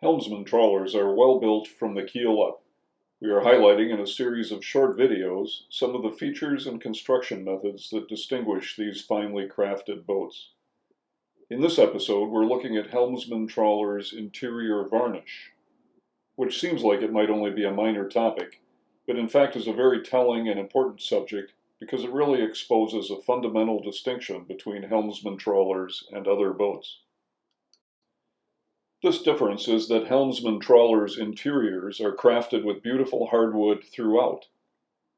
Helmsman trawlers are well built from the keel up. We are highlighting in a series of short videos some of the features and construction methods that distinguish these finely crafted boats. In this episode, we're looking at Helmsman Trawlers' interior varnish, which seems like it might only be a minor topic, but in fact is a very telling and important subject because it really exposes a fundamental distinction between Helmsman trawlers and other boats. This difference is that Helmsman trawlers' interiors are crafted with beautiful hardwood throughout,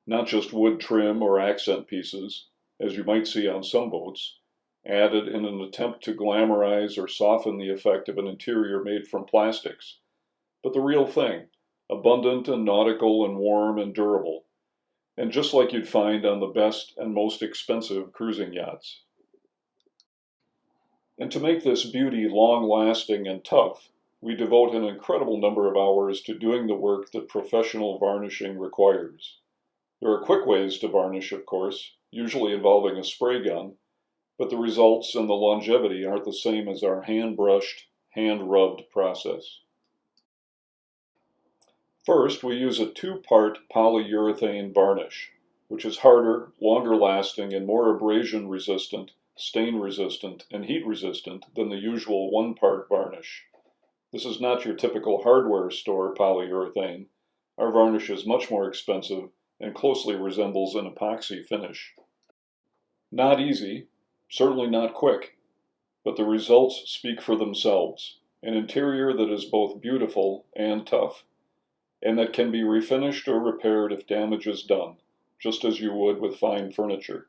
not just wood trim or accent pieces, as you might see on some boats, added in an attempt to glamorize or soften the effect of an interior made from plastics, but the real thing, abundant and nautical and warm and durable, and just like you'd find on the best and most expensive cruising yachts. And to make this beauty long-lasting and tough, we devote an incredible number of hours to doing the work that professional varnishing requires. There are quick ways to varnish, of course, usually involving a spray gun, but the results and the longevity aren't the same as our hand-brushed, hand-rubbed process. First, we use a two-part polyurethane varnish, which is harder, longer-lasting, and more abrasion-resistant, stain-resistant, and heat-resistant than the usual one-part varnish. This is not your typical hardware store polyurethane. Our varnish is much more expensive and closely resembles an epoxy finish. Not easy, certainly not quick, but the results speak for themselves. An interior that is both beautiful and tough, and that can be refinished or repaired if damage is done, just as you would with fine furniture.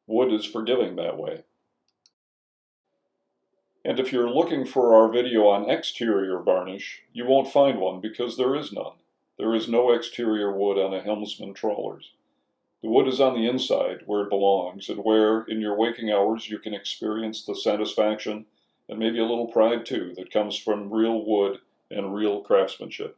Wood is forgiving that way. And if you're looking for our video on exterior varnish, you won't find one because there is none. There is no exterior wood on a Helmsman trawlers. The wood is on the inside, where it belongs, and where, in your waking hours, you can experience the satisfaction, and maybe a little pride too, that comes from real wood and real craftsmanship.